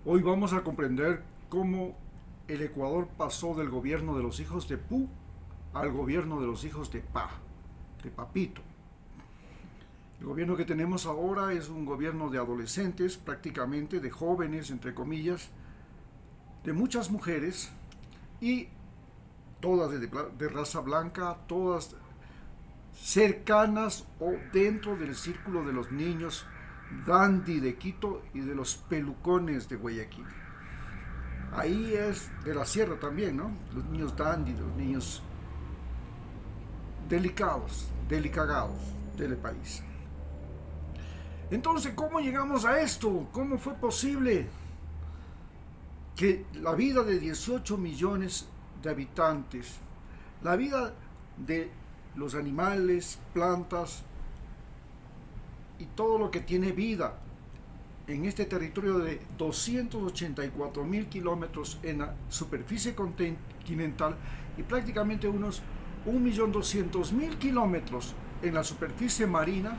Hoy vamos a comprender cómo el Ecuador pasó del gobierno de los hijos de Pu al gobierno de los hijos de Pa, de Papito. El gobierno que tenemos ahora es un gobierno de adolescentes, prácticamente de jóvenes, entre comillas, de muchas mujeres y todas de raza blanca, todas cercanas o dentro del círculo de los niños dandy de Quito y de los pelucones de Guayaquil. Ahí es de la sierra también, ¿no? Los niños dandy, los niños delicados, delicagados del país. Entonces, ¿cómo llegamos a esto? ¿Cómo fue posible que la vida de 18 millones de habitantes, la vida de los animales, plantas y todo lo que tiene vida en este territorio de 284.000 kilómetros en la superficie continental y prácticamente unos 1.200.000 kilómetros en la superficie marina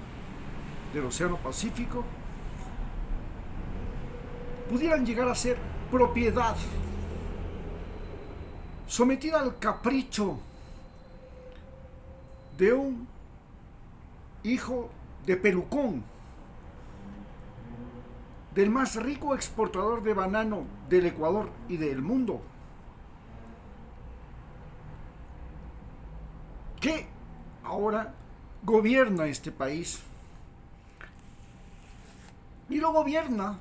del Océano Pacífico, pudieran llegar a ser propiedad sometida al capricho de un hijo de pelucón, del más rico exportador de banano del Ecuador y del mundo, que ahora gobierna este país. Y lo gobierna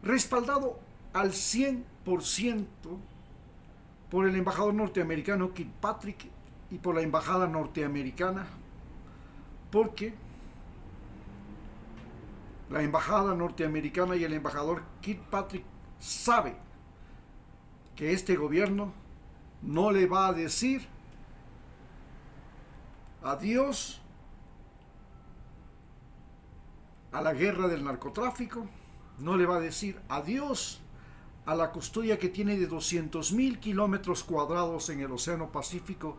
respaldado al 100% por el embajador norteamericano Kilpatrick y por la embajada norteamericana, porque la embajada norteamericana y el embajador Kilpatrick sabe que este gobierno no le va a decir adiós a la guerra del narcotráfico, no le va a decir adiós a la custodia que tiene de 200.000 kilómetros cuadrados en el Océano Pacífico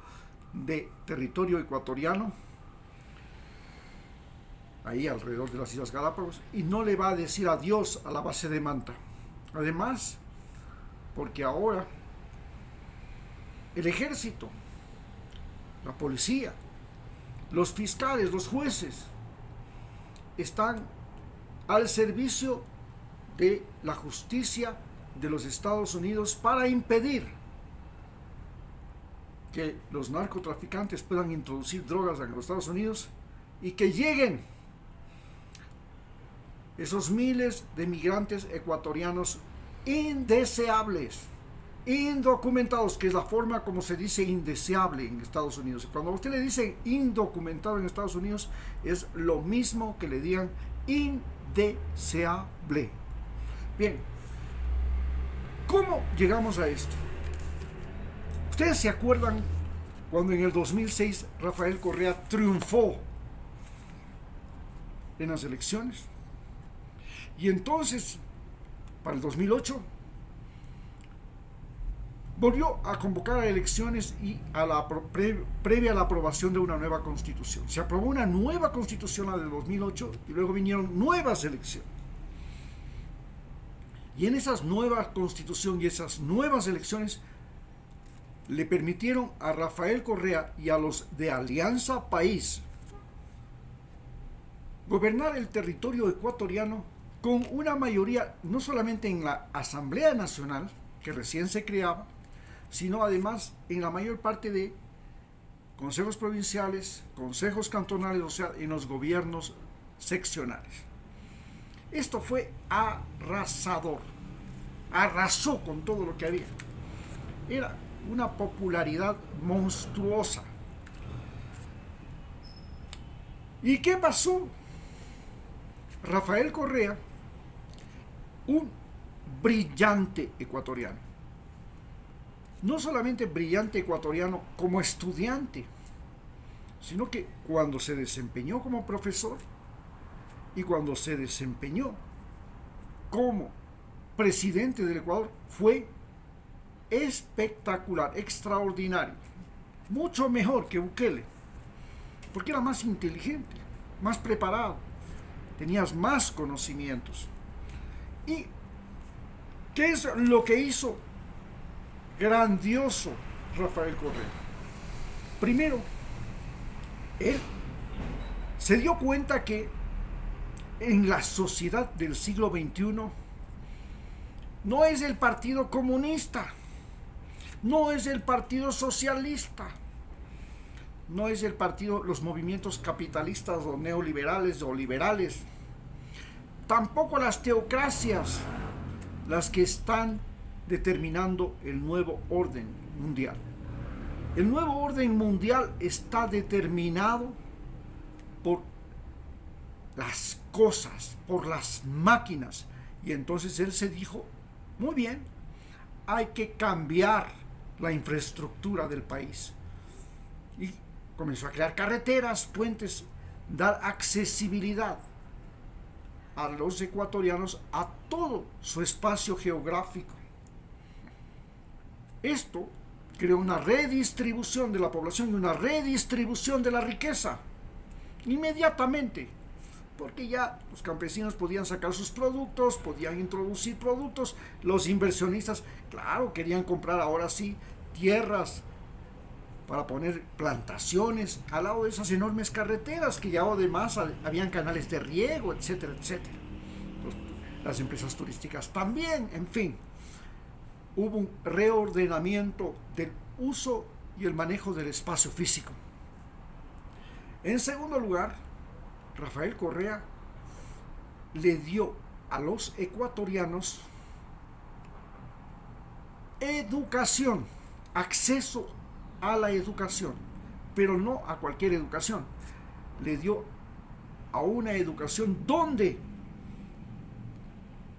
de territorio ecuatoriano, ahí alrededor de las Islas Galápagos, y no le va a decir adiós a la base de Manta. Además, porque ahora el ejército, la policía, los fiscales, los jueces, están al servicio de la justicia de los Estados Unidos para impedir que los narcotraficantes puedan introducir drogas en los Estados Unidos y que lleguen esos miles de migrantes ecuatorianos indeseables, indocumentados, que es la forma como se dice indeseable en Estados Unidos. Cuando a usted le dicen indocumentado en Estados Unidos, es lo mismo que le digan indeseable. Bien, ¿cómo llegamos a esto? ¿Ustedes se acuerdan cuando en el 2006 Rafael Correa triunfó en las elecciones? Y entonces, para el 2008, volvió a convocar a elecciones y previa a la aprobación de una nueva constitución. Se aprobó una nueva constitución, la del 2008, y luego vinieron nuevas elecciones. Y en esas nuevas constituciones y esas nuevas elecciones le permitieron a Rafael Correa y a los de Alianza País gobernar el territorio ecuatoriano con una mayoría, no solamente en la Asamblea Nacional, que recién se creaba, sino además en la mayor parte de consejos provinciales, consejos cantonales, o sea, en los gobiernos seccionales. Esto fue arrasador, arrasó con todo lo que había. Era una popularidad monstruosa. ¿Y qué pasó? Rafael Correa, un brillante ecuatoriano, no solamente brillante ecuatoriano como estudiante, sino que cuando se desempeñó como profesor y cuando se desempeñó como presidente del Ecuador, fue espectacular, extraordinario, mucho mejor que Bukele, porque era más inteligente, más preparado, tenías más conocimientos. Y ¿Qué es lo que hizo grandioso Rafael Correa? Primero, él se dio cuenta que en la sociedad del siglo XXI no es el Partido Comunista, no es el Partido Socialista, no es el partido, los movimientos capitalistas o neoliberales o liberales, tampoco las teocracias las que están determinando el nuevo orden mundial. El nuevo orden mundial está determinado por las cosas, por las máquinas. Y entonces él se dijo, muy bien, hay que cambiar la infraestructura del país. Y comenzó a crear carreteras, puentes, dar accesibilidad a los ecuatorianos a todo su espacio geográfico. Esto creó una redistribución de la población y una redistribución de la riqueza inmediatamente, porque ya los campesinos podían sacar sus productos, podían introducir productos, los inversionistas, claro, querían comprar ahora sí tierras para poner plantaciones al lado de esas enormes carreteras que ya además habían canales de riego, etcétera, etcétera. Las empresas turísticas también, en fin. Hubo un reordenamiento del uso y el manejo del espacio físico. En segundo lugar, Rafael Correa le dio a los ecuatorianos educación, acceso a la educación, pero no a cualquier educación. Le dio a una educación donde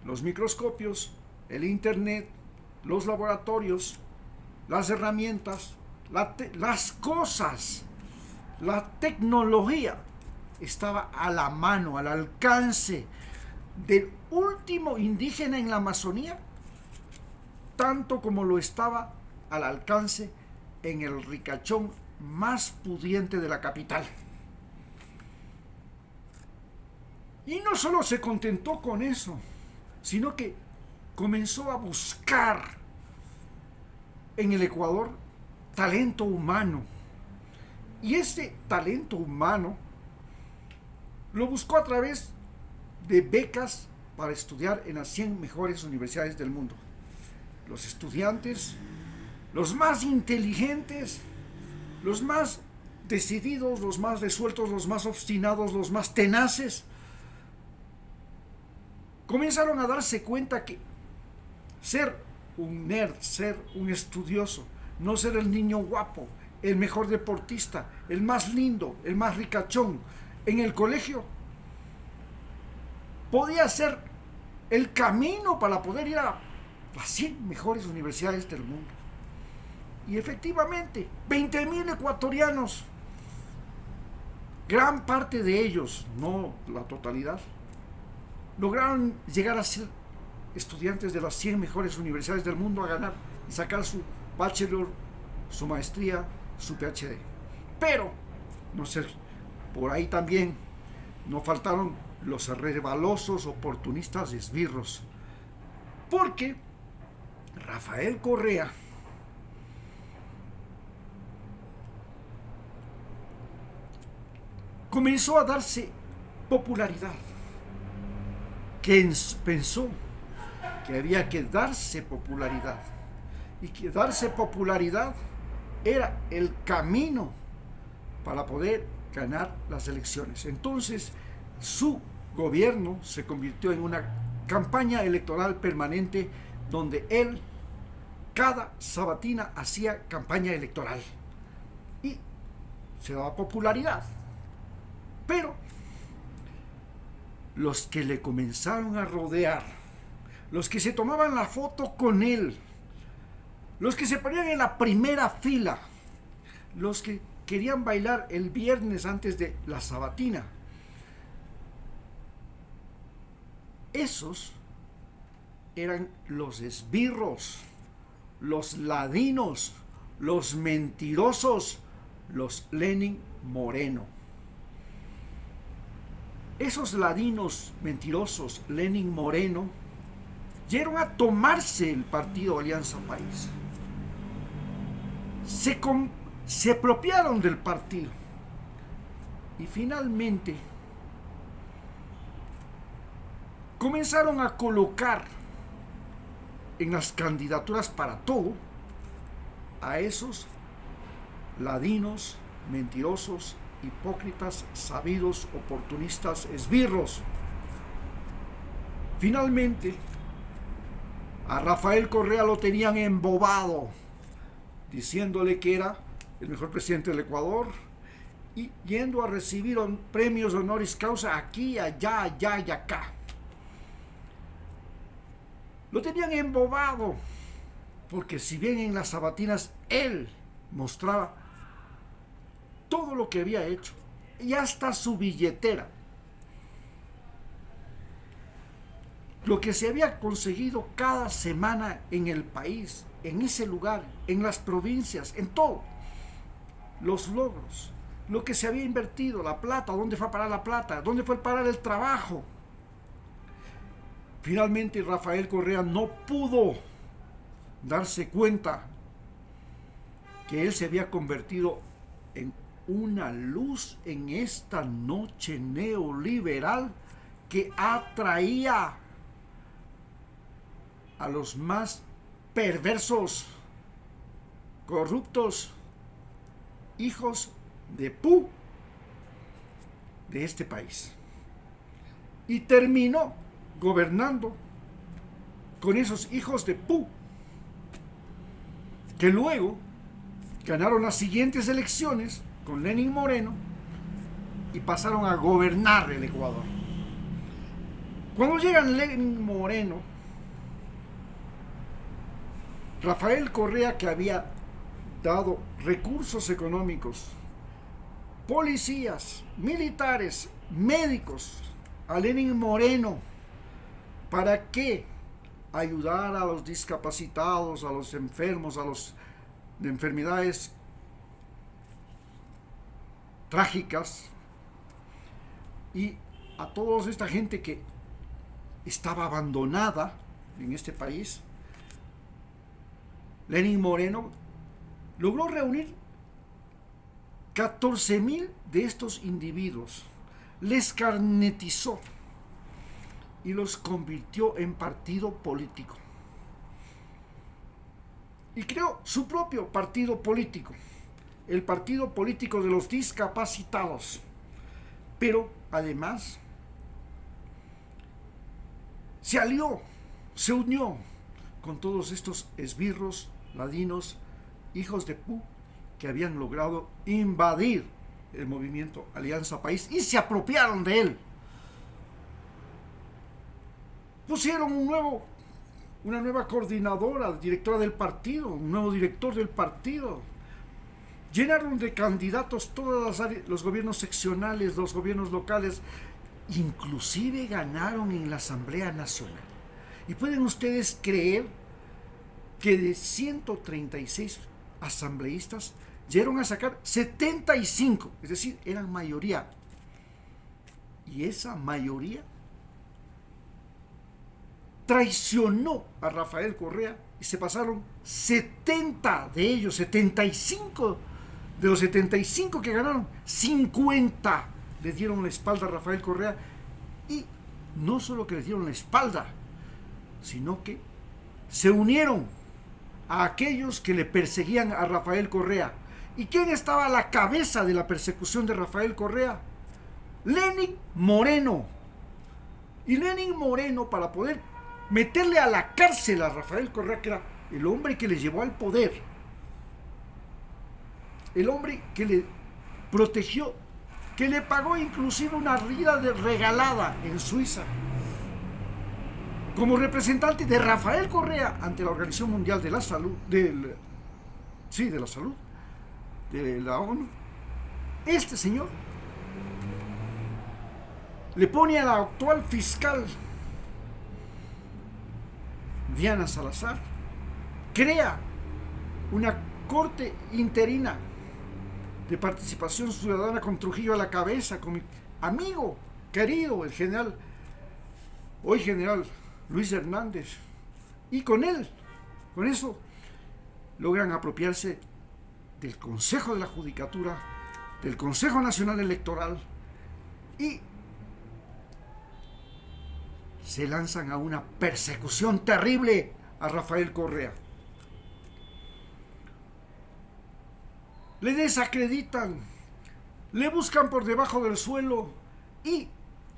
los microscopios, el internet, los laboratorios, las herramientas, las cosas, la tecnología estaba a la mano, al alcance del último indígena en la Amazonía, tanto como lo estaba al alcance en el ricachón más pudiente de la capital. Y no solo se contentó con eso, sino que comenzó a buscar en el Ecuador talento humano. Y ese talento humano lo buscó a través de becas para estudiar en las 100 mejores universidades del mundo. Los estudiantes, los más inteligentes, los más decididos, los más resueltos, los más obstinados, los más tenaces, comenzaron a darse cuenta que ser un nerd, ser un estudioso, no ser el niño guapo, el mejor deportista, el más lindo, el más ricachón en el colegio, podía ser el camino para poder ir a las 100 mejores universidades del mundo. Y efectivamente, 20,000 ecuatorianos, gran parte de ellos, no la totalidad, lograron llegar a ser estudiantes de las 100 mejores universidades del mundo, a ganar y sacar su bachelor, su maestría, su PhD. Pero, no sé, por ahí también no faltaron los resbalosos, oportunistas, esbirros, porque Rafael Correa comenzó a darse popularidad. Keynes pensó que había que darse popularidad y que darse popularidad era el camino para poder ganar las elecciones. Entonces, su gobierno se convirtió en una campaña electoral permanente donde él cada sabatina hacía campaña electoral y se daba popularidad. Pero los que le comenzaron a rodear, los que se tomaban la foto con él, los que se ponían en la primera fila, los que querían bailar el viernes antes de la sabatina, esos eran los esbirros, los ladinos, los mentirosos, los Lenin Moreno. Esos ladinos mentirosos, Lenin Moreno, llegaron a tomarse el partido Alianza País. Se apropiaron del partido. Y finalmente comenzaron a colocar en las candidaturas para todo a esos ladinos, mentirosos, hipócritas, sabidos, oportunistas, esbirros. Finalmente, a Rafael Correa lo tenían embobado, diciéndole que era el mejor presidente del Ecuador y yendo a recibir premios honoris causa aquí, allá, allá y acá. Lo tenían embobado, porque si bien en las sabatinas él mostraba todo lo que había hecho y hasta su billetera, lo que se había conseguido cada semana en el país, en ese lugar, en las provincias, en todo, los logros, lo que se había invertido, la plata, dónde fue a parar la plata, dónde fue a parar el trabajo. Finalmente Rafael Correa no pudo darse cuenta que él se había convertido en una luz en esta noche neoliberal que atraía a los más perversos, corruptos, hijos de Pu de este país. Y terminó gobernando con esos hijos de Pu, que luego ganaron las siguientes elecciones con Lenín Moreno y pasaron a gobernar el Ecuador. Cuando llega Lenín Moreno, Rafael Correa, que había dado recursos económicos, policías, militares, médicos a Lenín Moreno para que ayudara a los discapacitados, a los enfermos, a los de enfermedades trágicas y a toda esta gente que estaba abandonada en este país. Lenín Moreno logró reunir 14,000 de estos individuos, les carnetizó y los convirtió en partido político. Y creó su propio partido político, el partido político de los discapacitados. Pero además se alió, se unió con todos estos esbirros, ladinos, hijos de Pu, que habían logrado invadir el movimiento Alianza País y se apropiaron de él. Pusieron una nueva coordinadora, directora del partido, un nuevo director del partido. Llenaron de candidatos todas las áreas, los gobiernos seccionales, los gobiernos locales, inclusive ganaron en la Asamblea Nacional. Y pueden ustedes creer que de 136 asambleístas llegaron a sacar 75, es decir, eran mayoría. Y esa mayoría traicionó a Rafael Correa y se pasaron 70 de ellos, 75 de los 75 que ganaron, 50 le dieron la espalda a Rafael Correa. Y no solo que le dieron la espalda, sino que se unieron a aquellos que le perseguían a Rafael Correa. ¿Y quién estaba a la cabeza de la persecución de Rafael Correa? Lenín Moreno. Y Lenín Moreno, para poder meterle a la cárcel a Rafael Correa, que era el hombre que le llevó al poder, el hombre que le protegió, que le pagó inclusive una vida regalada en Suiza, como representante de Rafael Correa ante la Organización Mundial de la Salud, de la ONU. Este señor le pone a la actual fiscal Diana Salazar, crea una corte interina de participación ciudadana con Trujillo a la cabeza, con mi amigo querido, el general, hoy general Luis Hernández, Y con eso, logran apropiarse del Consejo de la Judicatura, del Consejo Nacional Electoral, y se lanzan a una persecución terrible a Rafael Correa. Le desacreditan, le buscan por debajo del suelo y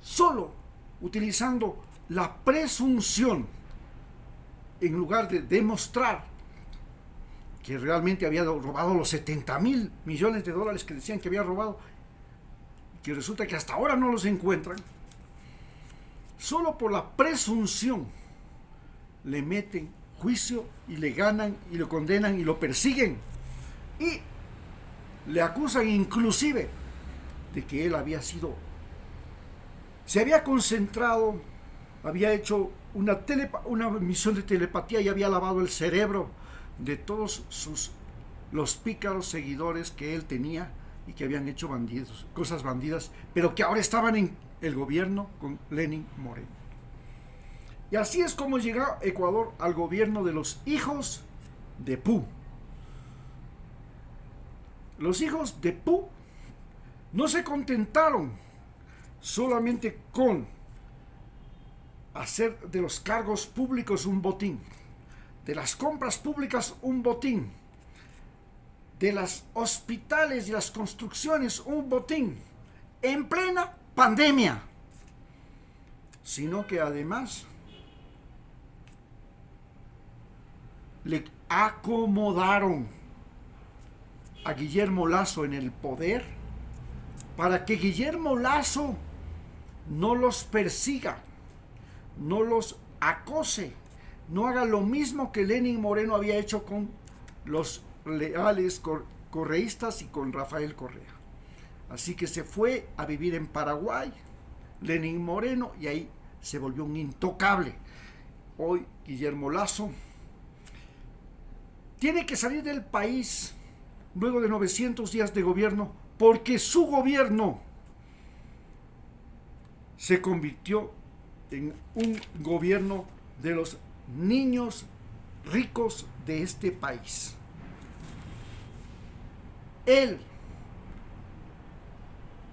solo utilizando la presunción, en lugar de demostrar que realmente había robado los 70,000 millones de dólares que decían que había robado, que resulta que hasta ahora no los encuentran, solo por la presunción le meten juicio y le ganan y lo condenan y lo persiguen y le acusan inclusive de que él se había concentrado, había hecho una misión de telepatía y había lavado el cerebro de todos los pícaros seguidores que él tenía y que habían hecho cosas bandidas, pero que ahora estaban en el gobierno con Lenín Moreno. Y así es como llegó Ecuador al gobierno de los hijos de Pú. Los hijos de Pú no se contentaron solamente con hacer de los cargos públicos un botín, de las compras públicas un botín, de los hospitales y las construcciones un botín, en plena pandemia, sino que además le acomodaron a Guillermo Lasso en el poder para que Guillermo Lasso no los persiga, no los acose, no haga lo mismo que Lenín Moreno había hecho con los leales correístas y con Rafael Correa. Así que se fue a vivir en Paraguay, Lenín Moreno, y ahí se volvió un intocable. Hoy Guillermo Lasso tiene que salir del país luego de 900 días de gobierno, porque su gobierno se convirtió en un gobierno de los niños ricos de este país. Él,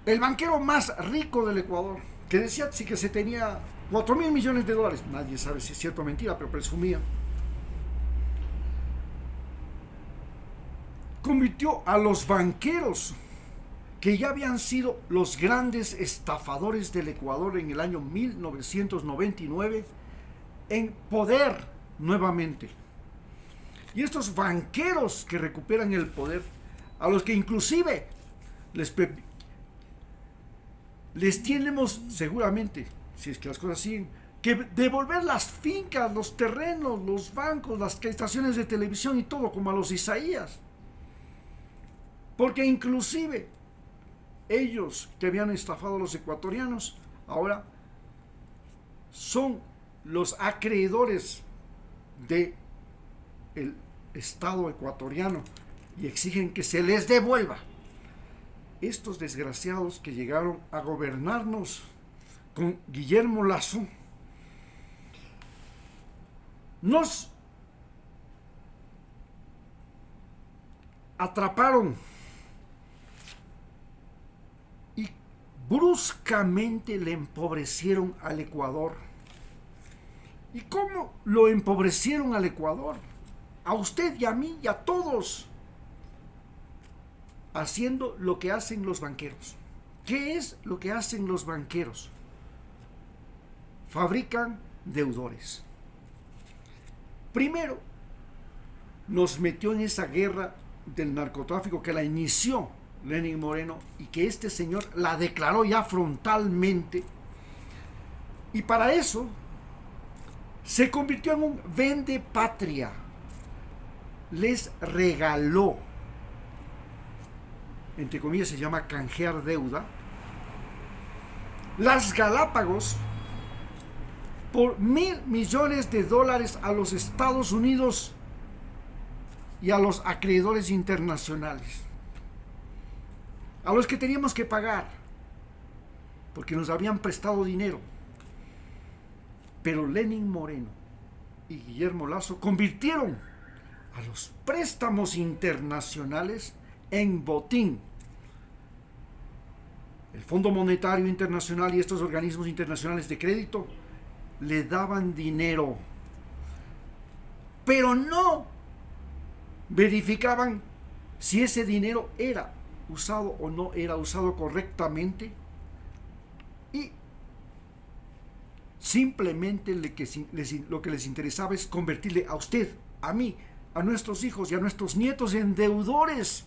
el banquero más rico del Ecuador, que decía sí que se tenía 4,000 millones de dólares, nadie sabe si es cierto o mentira, pero presumía, convirtió a los banqueros que ya habían sido los grandes estafadores del Ecuador en el año 1999 en poder nuevamente. Y estos banqueros que recuperan el poder, a los que inclusive les tenemos seguramente, si es que las cosas siguen, que devolver las fincas, los terrenos, los bancos, las estaciones de televisión y todo, como a los Isaías. Porque inclusive ellos que habían estafado a los ecuatorianos, ahora son los acreedores del Estado ecuatoriano y exigen que se les devuelva. Estos desgraciados que llegaron a gobernarnos con Guillermo Lasso nos atraparon y bruscamente le empobrecieron al Ecuador. ¿Y cómo lo empobrecieron al Ecuador? A usted y a mí y a todos, haciendo lo que hacen los banqueros. ¿Qué es lo que hacen los banqueros? Fabrican deudores. Primero, nos metió en esa guerra del narcotráfico que la inició Lenín Moreno y que este señor la declaró ya frontalmente. Y para eso se convirtió en un vendepatria. Les regaló, entre comillas se llama canjear deuda, las Galápagos por $1,000 millones a los Estados Unidos y a los acreedores internacionales, a los que teníamos que pagar porque nos habían prestado dinero. Pero Lenín Moreno y Guillermo Lasso convirtieron a los préstamos internacionales en botín. El Fondo Monetario Internacional y estos organismos internacionales de crédito le daban dinero, pero no verificaban si ese dinero era usado o no era usado correctamente, y simplemente lo que les interesaba es convertirle a usted, a mí, a nuestros hijos y a nuestros nietos en deudores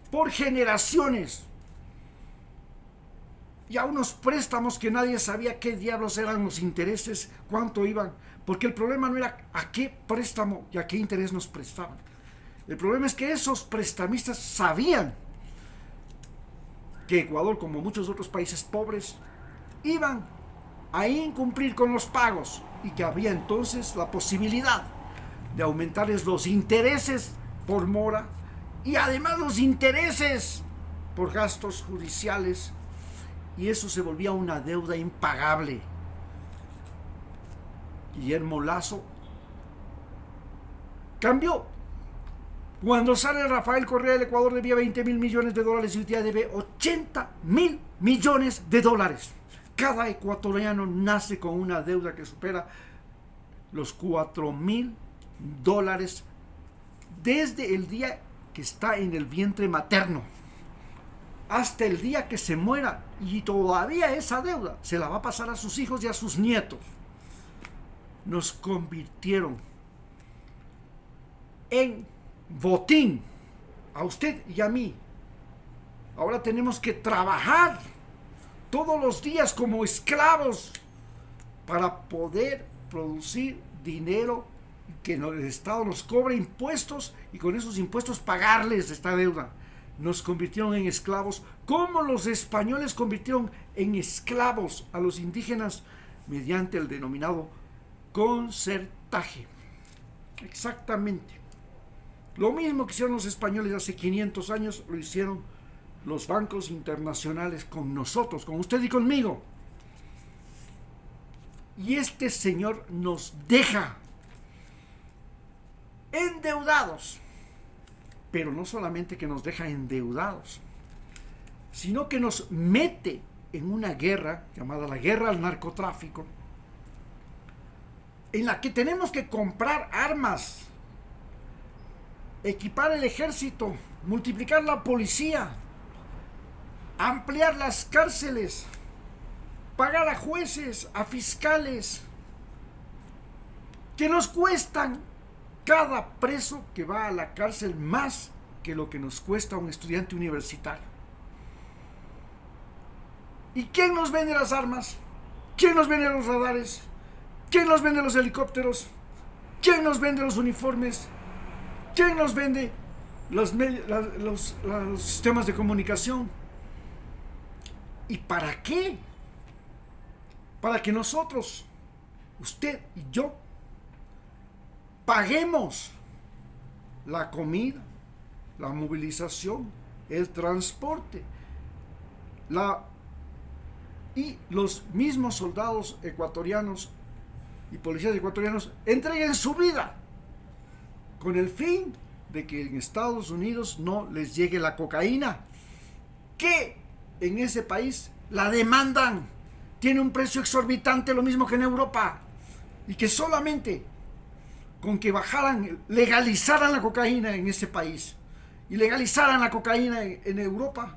por generaciones, y a unos préstamos que nadie sabía qué diablos eran los intereses, cuánto iban, porque el problema no era a qué préstamo y a qué interés nos prestaban. El problema es que esos prestamistas sabían que Ecuador, como muchos otros países pobres, iban a incumplir con los pagos, y que había entonces la posibilidad de aumentarles los intereses por mora y además los intereses por gastos judiciales, y eso se volvía una deuda impagable. Guillermo Lasso cambió. Cuando sale Rafael Correa, el Ecuador debía 20.000 millones de dólares y hoy día debe 80.000 millones de dólares. Cada ecuatoriano nace con una deuda que supera los 4.000 dólares desde el día que está en el vientre materno hasta el día que se muera, y todavía esa deuda se la va a pasar a sus hijos y a sus nietos. Nos convirtieron en botín a usted y a mí. Ahora tenemos que trabajar todos los días como esclavos para poder producir dinero, que el Estado nos cobre impuestos y con esos impuestos pagarles esta deuda. Nos convirtieron en esclavos, como los españoles convirtieron en esclavos a los indígenas mediante el denominado concertaje. Exactamente. Lo mismo que hicieron los españoles hace 500 años, lo hicieron los bancos internacionales con nosotros, con usted y conmigo. Y este señor nos deja endeudados. Pero no solamente que nos deja endeudados, sino que nos mete en una guerra llamada la guerra al narcotráfico, en la que tenemos que comprar armas, equipar el ejército, multiplicar la policía, ampliar las cárceles, pagar a jueces, a fiscales, que nos cuestan cada preso que va a la cárcel más que lo que nos cuesta un estudiante universitario. ¿Y quién nos vende las armas? ¿Quién nos vende los radares? ¿Quién nos vende los helicópteros? ¿Quién nos vende los uniformes? ¿Quién nos vende los sistemas de comunicación? ¿Y para qué? Para que nosotros, usted y yo, paguemos la comida, la movilización, el transporte, y los mismos soldados ecuatorianos y policías ecuatorianos entreguen su vida con el fin de que en Estados Unidos no les llegue la cocaína, que en ese país la demandan, tiene un precio exorbitante, lo mismo que en Europa, y que solamente con que legalizaran la cocaína en ese país y legalizaran la cocaína en Europa,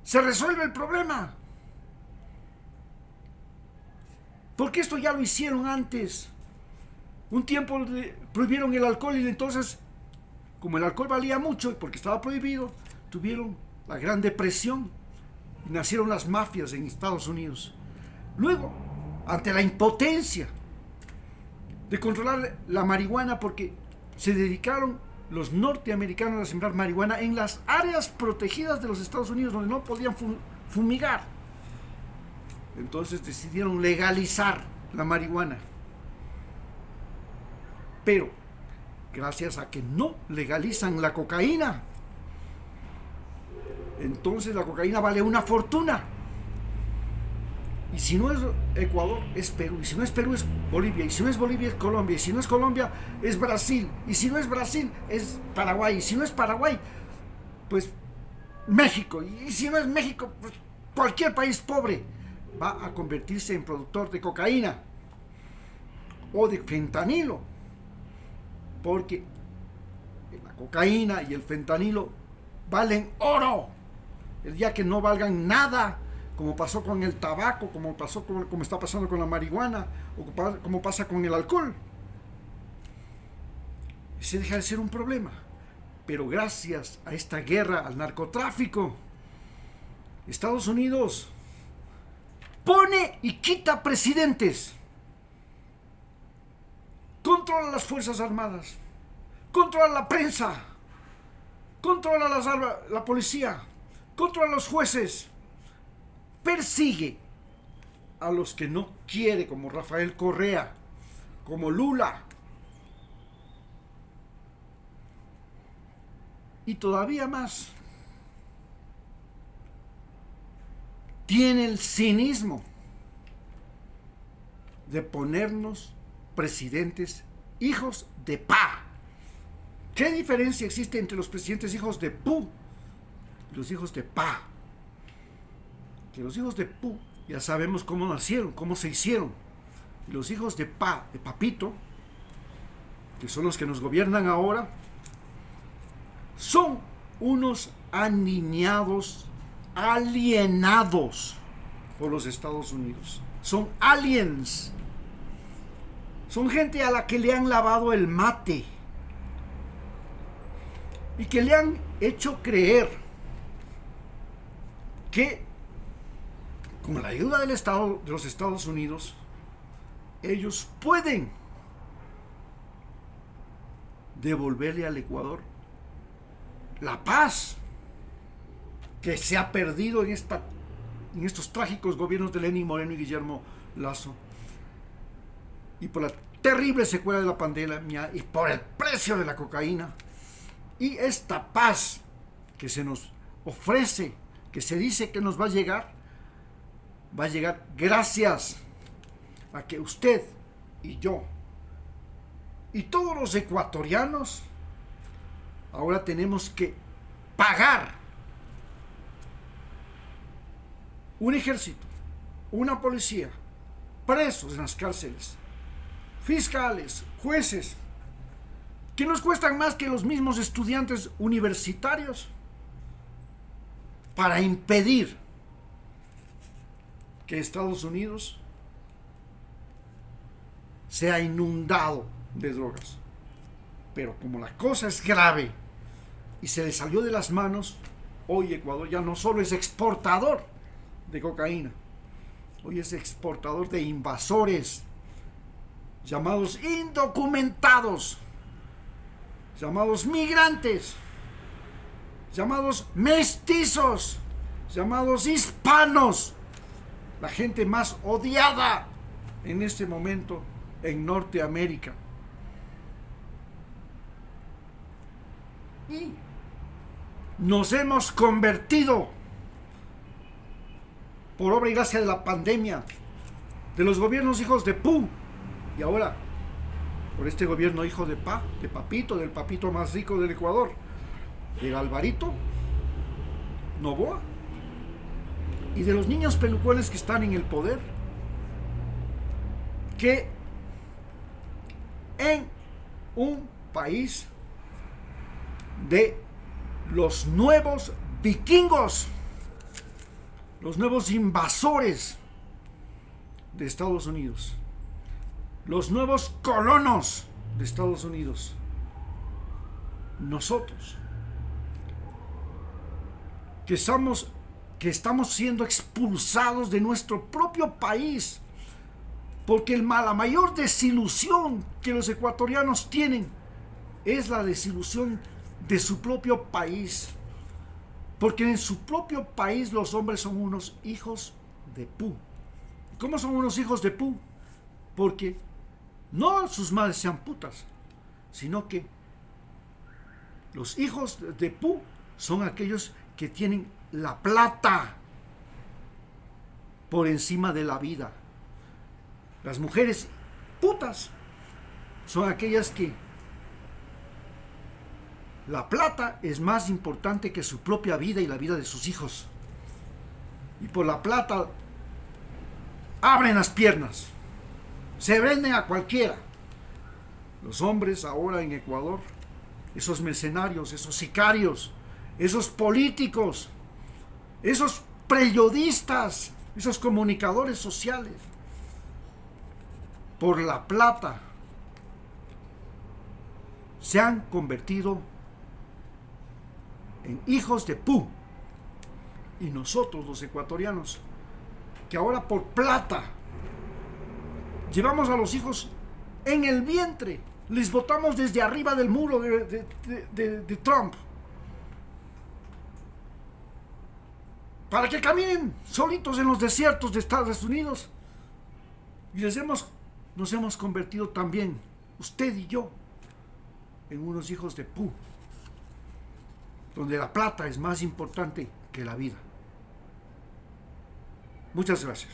se resuelve el problema. Porque esto ya lo hicieron antes. Un tiempo prohibieron el alcohol y entonces, como el alcohol valía mucho y porque estaba prohibido, tuvieron la Gran Depresión y nacieron las mafias en Estados Unidos. Luego, ante la impotencia de controlar la marihuana, porque se dedicaron los norteamericanos a sembrar marihuana en las áreas protegidas de los Estados Unidos donde no podían fumigar, entonces decidieron legalizar la marihuana. Pero gracias a que no legalizan la cocaína, entonces la cocaína vale una fortuna. Y si no es Ecuador, es Perú. Y si no es Perú, es Bolivia. Y si no es Bolivia, es Colombia. Y si no es Colombia, es Brasil. Y si no es Brasil, es Paraguay. Y si no es Paraguay, pues México. Y si no es México, pues cualquier país pobre va a convertirse en productor de cocaína o de fentanilo. Porque la cocaína y el fentanilo valen oro. El día que no valgan nada, como pasó con el tabaco, como está pasando con la marihuana, o como pasa con el alcohol, se deja de ser un problema. Pero gracias a esta guerra al narcotráfico, Estados Unidos pone y quita presidentes, controla las Fuerzas Armadas, controla la prensa, controla la policía, controla los jueces, persigue a los que no quiere, como Rafael Correa, como Lula. Y todavía más, tiene el cinismo de ponernos presidentes hijos de pa. ¿Qué diferencia existe entre los presidentes hijos de pu y los hijos de pa? Que los hijos de pu ya sabemos cómo nacieron, cómo se hicieron. Y los hijos de pa, de papito, que son los que nos gobiernan ahora, son unos aniñados, alienados por los Estados Unidos. Son aliens. Son gente a la que le han lavado el mate y que le han hecho creer que con la ayuda del Estado, de los Estados Unidos, ellos pueden devolverle al Ecuador la paz que se ha perdido en estos trágicos gobiernos de Lenín Moreno y Guillermo Lasso, y por la terrible secuela de la pandemia y por el precio de la cocaína. Y esta paz que se nos ofrece, que se dice que nos va a llegar gracias a que usted y yo y todos los ecuatorianos ahora tenemos que pagar un ejército, una policía, presos en las cárceles, fiscales, jueces, que nos cuestan más que los mismos estudiantes universitarios, para impedir que Estados Unidos sea inundado de drogas. Pero como la cosa es grave y se le salió de las manos, hoy Ecuador ya no solo es exportador de cocaína, hoy es exportador de invasores llamados indocumentados, llamados migrantes, llamados mestizos, llamados hispanos, la gente más odiada en este momento en Norteamérica. Y nos hemos convertido, por obra y gracia de la pandemia, de los gobiernos hijos de pu, y ahora por este gobierno hijo de pa, de papito, del papito más rico del Ecuador, del Alvarito Noboa, y de los niños pelucones que están en el poder, que en un país de los nuevos vikingos, los nuevos invasores de Estados Unidos, los nuevos colonos de Estados Unidos, nosotros, que estamos siendo expulsados de nuestro propio país, porque la mayor desilusión que los ecuatorianos tienen es la desilusión de su propio país, porque en su propio país los hombres son unos hijos de pu. ¿Cómo son unos hijos de pu? Porque no sus madres sean putas, sino que los hijos de pu son aquellos que tienen la plata, por encima de la vida. Las mujeres putas son aquellas que la plata es más importante que su propia vida y la vida de sus hijos. Y por la plata abren las piernas, se venden a cualquiera. Los hombres ahora en Ecuador, esos mercenarios, esos sicarios, esos políticos, esos periodistas, esos comunicadores sociales, por la plata se han convertido en hijos de pu. Y nosotros los ecuatorianos, que ahora por plata llevamos a los hijos en el vientre, les botamos desde arriba del muro de Trump para que caminen solitos en los desiertos de Estados Unidos, y nos hemos convertido también, usted y yo, en unos hijos de pu, donde la plata es más importante que la vida. Muchas gracias.